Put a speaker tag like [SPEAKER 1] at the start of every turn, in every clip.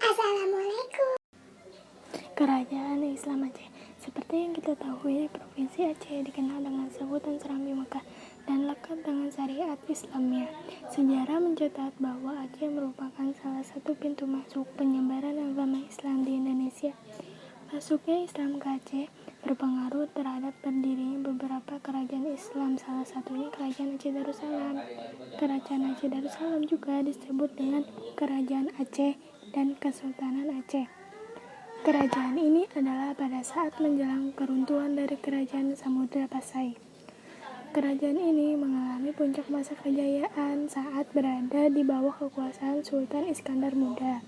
[SPEAKER 1] Assalamualaikum.
[SPEAKER 2] Kerajaan Islam Aceh. Seperti yang kita tahu, Provinsi Aceh dikenal dengan sebutan Serambi Mekah dan lekat dengan syariat Islamnya. Sejarah mencatat bahwa Aceh merupakan salah satu pintu masuk penyebaran agama Islam di Indonesia. Masuknya Islam ke Aceh berpengaruh terhadap berdirinya beberapa kerajaan Islam, salah satunya Kerajaan Aceh Darussalam. Kerajaan Aceh Darussalam juga disebut dengan Kerajaan Aceh dan Kesultanan Aceh. Kerajaan ini adalah pada saat menjelang keruntuhan dari Kerajaan Samudra Pasai. Kerajaan ini mengalami puncak masa kejayaan saat berada di bawah kekuasaan Sultan Iskandar Muda.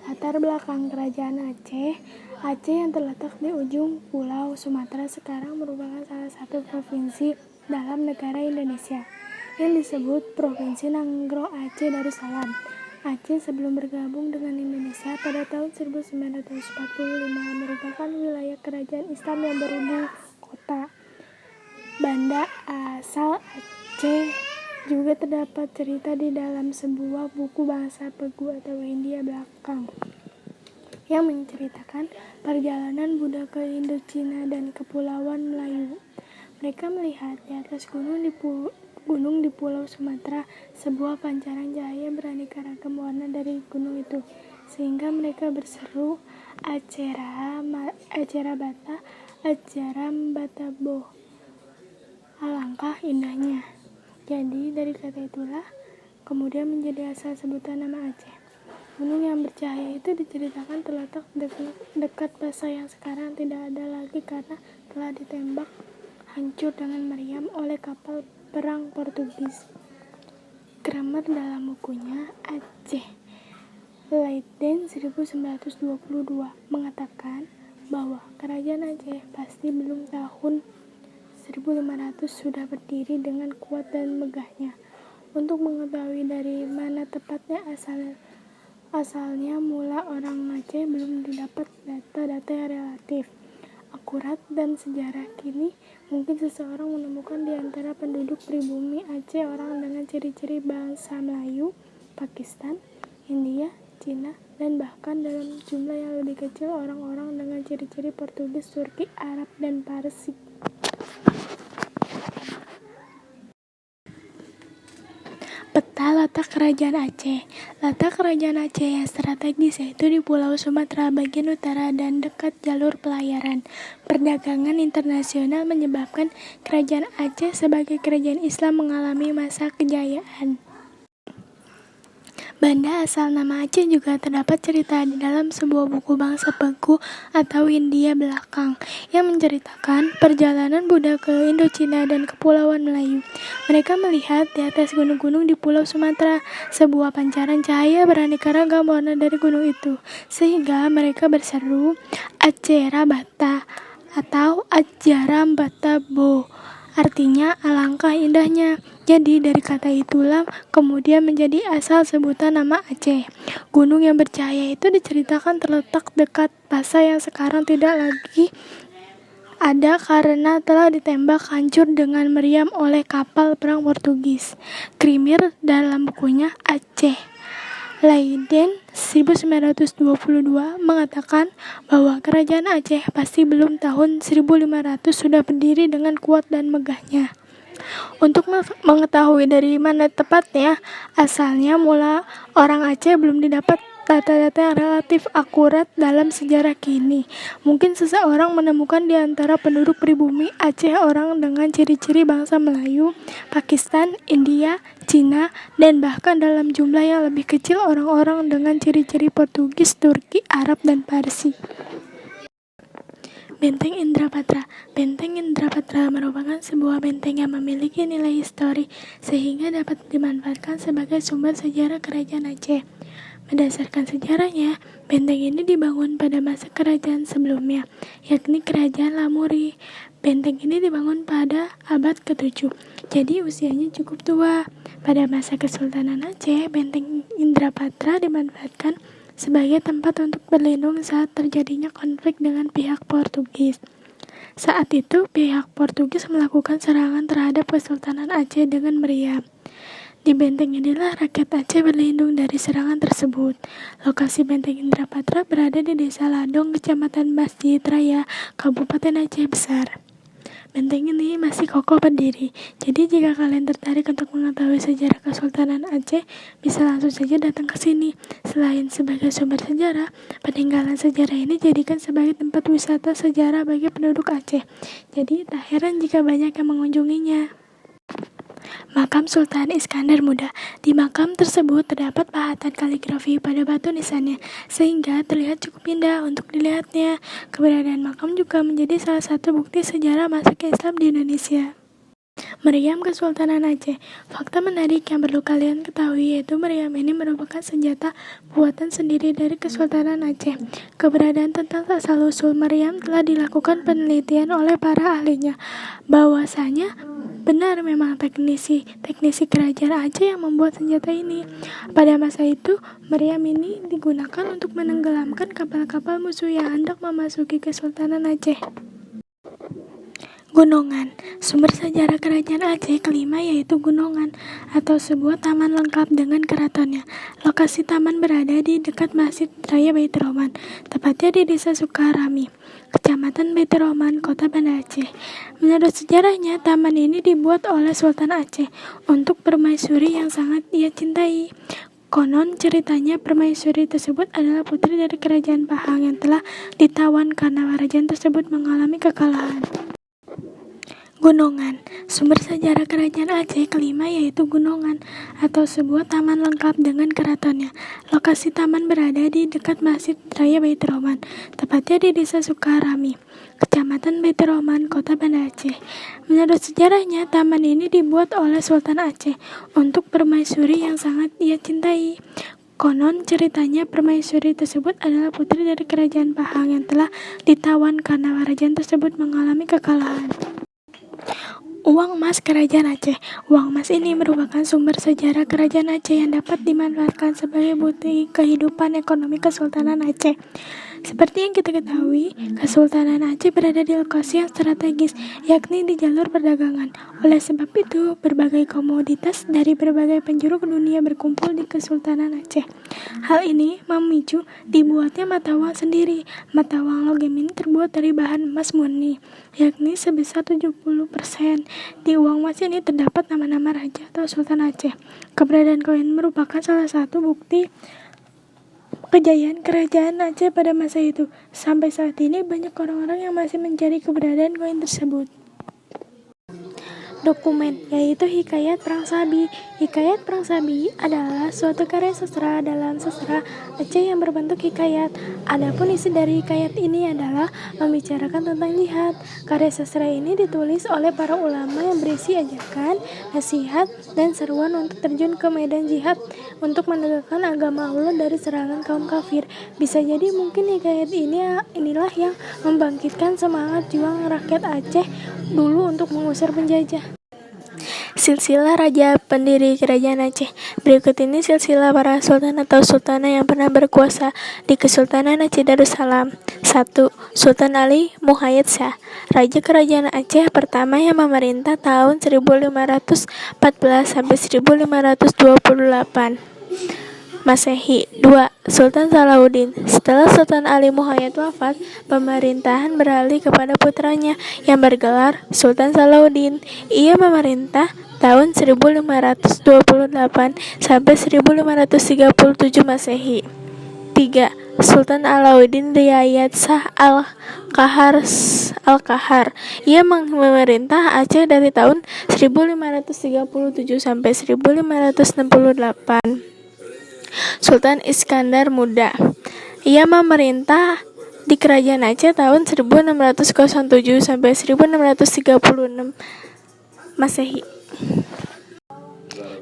[SPEAKER 2] Latar belakang Kerajaan Aceh yang terletak di ujung Pulau Sumatera sekarang merupakan salah satu provinsi dalam negara Indonesia yang disebut Provinsi Nanggro Aceh Darussalam. Aceh sebelum bergabung dengan Indonesia pada tahun 1945 merupakan wilayah kerajaan Islam yang beribu kota. Banda asal Aceh juga terdapat cerita di dalam sebuah buku bahasa Pegu atau Hindia belakang yang menceritakan perjalanan Buddha ke Indochina dan Kepulauan Melayu. Mereka melihat di atas gunung di Pulau Sumatera sebuah pancaran cahaya beraneka ragam warna dari gunung itu, sehingga mereka berseru Acera Bata, Ajaram Batabo. Alangkah indahnya. Jadi dari kata itulah kemudian menjadi asal sebutan nama Aceh. Gunung yang bercahaya itu diceritakan terletak dekat Pasai yang sekarang tidak ada lagi karena telah ditembak hancur dengan meriam oleh kapal perang Portugis. Kramer dalam bukunya Aceh Leiden 1922 mengatakan bahwa Kerajaan Aceh pasti belum tahun 1500 sudah berdiri dengan kuat dan megahnya. Untuk mengetahui dari mana tepatnya asalnya mula orang Aceh belum didapat data-data yang relatif akurat dan sejarah. Kini mungkin seseorang menemukan di antara penduduk pribumi Aceh orang dengan ciri-ciri bangsa Melayu, Pakistan, India, Cina, dan bahkan dalam jumlah yang lebih kecil orang-orang dengan ciri-ciri Portugis, Turki, Arab, dan Parsi. Peta letak Kerajaan Aceh. Letak Kerajaan Aceh yang strategis yaitu di Pulau Sumatera bagian utara dan dekat jalur pelayaran perdagangan internasional menyebabkan Kerajaan Aceh sebagai kerajaan Islam mengalami masa kejayaan. Banda asal nama Aceh juga terdapat cerita di dalam sebuah buku bahasa Pegu atau Hindia belakang yang menceritakan perjalanan Buddha ke Indochina dan Kepulauan Melayu. Mereka melihat di atas gunung-gunung di Pulau Sumatera sebuah pancaran cahaya beraneka ragam warna dari gunung itu, sehingga mereka berseru Acera Bata atau Ajaram Batabo. Artinya alangkah indahnya. Jadi dari kata itulah kemudian menjadi asal sebutan nama Aceh. Gunung yang bercahaya itu diceritakan terletak dekat Pasai yang sekarang tidak lagi ada karena telah ditembak hancur dengan meriam oleh kapal perang Portugis. Kramer dalam bukunya Aceh Leiden 1922 mengatakan bahwa Kerajaan Aceh pasti belum tahun 1500 sudah berdiri dengan kuat dan megahnya. Untuk mengetahui dari mana tepatnya asalnya mula orang Aceh belum didapat data-data yang relatif akurat dalam sejarah kini. Mungkin seseorang menemukan di antara penduduk pribumi Aceh orang dengan ciri-ciri bangsa Melayu, Pakistan, India, Cina, dan bahkan dalam jumlah yang lebih kecil orang-orang dengan ciri-ciri Portugis, Turki, Arab, dan Parsi. Benteng Indrapatra. Benteng Indrapatra merupakan sebuah benteng yang memiliki nilai histori sehingga dapat dimanfaatkan sebagai sumber sejarah Kerajaan Aceh. Berdasarkan sejarahnya, benteng ini dibangun pada masa kerajaan sebelumnya, yakni Kerajaan Lamuri. Benteng ini dibangun pada abad ke-7, jadi usianya cukup tua. Pada masa Kesultanan Aceh, benteng Indrapatra dimanfaatkan sebagai tempat untuk berlindung saat terjadinya konflik dengan pihak Portugis. Saat itu, pihak Portugis melakukan serangan terhadap Kesultanan Aceh dengan meriam. Di benteng inilah rakyat Aceh berlindung dari serangan tersebut. Lokasi benteng Indrapatra berada di Desa Ladong, Kecamatan Masjid Raya, Kabupaten Aceh Besar. Benteng ini masih kokoh berdiri, jadi jika kalian tertarik untuk mengetahui sejarah Kesultanan Aceh, bisa langsung saja datang ke sini. Selain sebagai sumber sejarah, peninggalan sejarah ini dijadikan sebagai tempat wisata sejarah bagi penduduk Aceh. Jadi tak heran jika banyak yang mengunjunginya. Makam Sultan Iskandar Muda. Di makam tersebut terdapat pahatan kaligrafi pada batu nisannya, sehingga terlihat cukup indah untuk dilihatnya. Keberadaan makam juga menjadi salah satu bukti sejarah masuknya Islam di Indonesia. Meriam Kesultanan Aceh. Fakta menarik yang perlu kalian ketahui yaitu meriam ini merupakan senjata buatan sendiri dari Kesultanan Aceh. Keberadaan tentang asal-usul meriam telah dilakukan penelitian oleh para ahlinya. Bahwasanya benar memang teknisi kerajaan Aceh yang membuat senjata ini. Pada masa itu, meriam ini digunakan untuk menenggelamkan kapal-kapal musuh yang hendak memasuki Kesultanan Aceh. Gunungan. Sumber sejarah kerajaan Aceh kelima yaitu Gunungan atau sebuah taman lengkap dengan keratonnya. Lokasi taman berada di dekat Masjid Raya Baitur Rahman, tepatnya di Desa Sukarami, Kecamatan Baitur Rahman, Kota Banda Aceh. Menurut sejarahnya, taman ini dibuat oleh Sultan Aceh untuk permaisuri yang sangat ia cintai. Konon ceritanya permaisuri tersebut adalah putri dari kerajaan Pahang yang telah ditawan karena kerajaan tersebut mengalami kekalahan. Gunungan. Sumber sejarah kerajaan Aceh kelima yaitu Gunungan atau sebuah taman lengkap dengan keratonnya. Lokasi taman berada di dekat Masjid Raya Baitur Rahman, tepatnya di Desa Sukarami, Kecamatan Baitur Rahman, Kota Banda Aceh. Menurut sejarahnya, taman ini dibuat oleh Sultan Aceh untuk permaisuri yang sangat ia cintai. Konon ceritanya permaisuri tersebut adalah putri dari kerajaan Pahang yang telah ditawan karena kerajaan tersebut mengalami kekalahan. Uang emas kerajaan Aceh. Uang emas ini merupakan sumber sejarah kerajaan Aceh yang dapat dimanfaatkan sebagai bukti kehidupan ekonomi Kesultanan Aceh. Seperti yang kita ketahui, Kesultanan Aceh berada di lokasi yang strategis, yakni di jalur perdagangan. Oleh sebab itu, berbagai komoditas dari berbagai penjuru dunia berkumpul di Kesultanan Aceh. Hal ini memicu dibuatnya mata uang sendiri. Mata uang logam ini terbuat dari bahan emas murni, yakni sebesar 70%. Di uang emas ini terdapat nama-nama raja atau Sultan Aceh. Keberadaan koin merupakan salah satu bukti kejayaan kerajaan Aceh pada masa itu. Sampai saat ini banyak orang-orang yang masih mencari keberadaan koin tersebut. Dokumen, yaitu Hikayat Perang Sabi. Hikayat Perang Sabi adalah suatu karya sastra dalam sastra Aceh yang berbentuk hikayat. Adapun isi dari hikayat ini adalah membicarakan tentang jihad. Karya sastra ini ditulis oleh para ulama yang berisi ajakan, nasihat, dan seruan untuk terjun ke medan jihad untuk menegakkan agama Allah dari serangan kaum kafir. Bisa jadi mungkin hikayat inilah yang membangkitkan semangat juang rakyat Aceh dulu untuk mengusir penjajah. Silsilah Raja Pendiri Kerajaan Aceh. Berikut ini silsilah para sultan atau sultanah yang pernah berkuasa di Kesultanan Aceh Darussalam. 1. Sultan Ali Muhayyad Shah, Raja Kerajaan Aceh pertama yang memerintah tahun 1514 sampai 1528 Masehi. 2. Sultan Salahuddin. Setelah Sultan Ali Muhayyad wafat, pemerintahan beralih kepada putranya yang bergelar Sultan Salahuddin. Ia memerintah tahun 1528 sampai 1537 Masehi. 3. Sultan Alauddin Riayat Shah Al-Qahar. Ia memerintah Aceh dari tahun 1537 sampai 1568. Sultan Iskandar Muda. Ia memerintah di Kerajaan Aceh tahun 1607 sampai 1636 Masehi.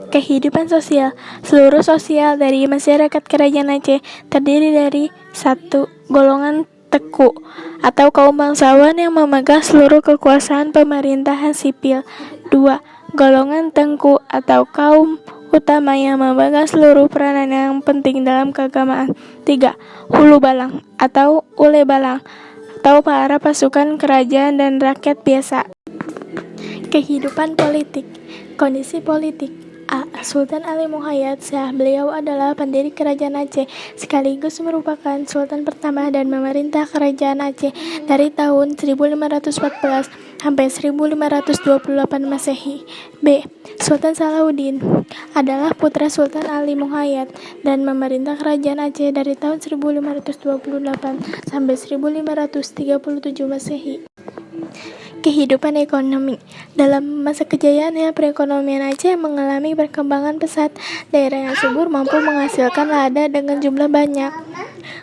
[SPEAKER 2] Kehidupan sosial. Seluruh sosial dari masyarakat Kerajaan Aceh terdiri dari 1. Golongan Teku atau kaum bangsawan yang memegang seluruh kekuasaan pemerintahan sipil. 2. Golongan Tengku atau kaum utama yang memegang seluruh peranan yang penting dalam keagamaan. 3. Hulu Balang atau Ule Balang atau para pasukan kerajaan dan rakyat biasa. Kehidupan politik. Kondisi politik. A. Sultan Ali Muhayyad Shah. Beliau adalah pendiri Kerajaan Aceh, sekaligus merupakan Sultan pertama dan memerintah Kerajaan Aceh dari tahun 1514 sampai 1528 Masehi. B. Sultan Salahuddin adalah putra Sultan Ali Muhayyad dan memerintah Kerajaan Aceh dari tahun 1528 sampai 1537 Masehi. Kehidupan ekonomi. Dalam masa kejayaannya, perekonomian Aceh mengalami perkembangan pesat. Daerah yang subur mampu menghasilkan lada dengan jumlah banyak.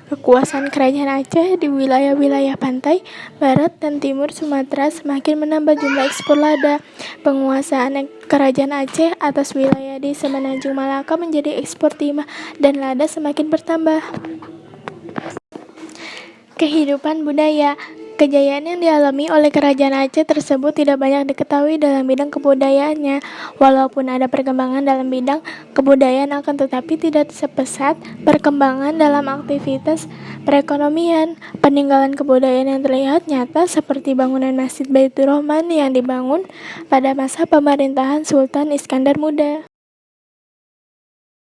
[SPEAKER 2] Kekuasaan Kerajaan Aceh di wilayah-wilayah pantai, barat, dan timur Sumatera semakin menambah jumlah ekspor lada. Penguasaan Kerajaan Aceh atas wilayah di Semenanjung Malaka menjadi ekspor timah dan lada semakin bertambah. Kehidupan budaya. Kejayaan yang dialami oleh Kerajaan Aceh tersebut tidak banyak diketahui dalam bidang kebudayaannya. Walaupun ada perkembangan dalam bidang kebudayaan, akan tetapi tidak sepesat perkembangan dalam aktivitas perekonomian. Peninggalan kebudayaan yang terlihat nyata seperti bangunan Masjid Baitur Rahman yang dibangun pada masa pemerintahan Sultan Iskandar Muda.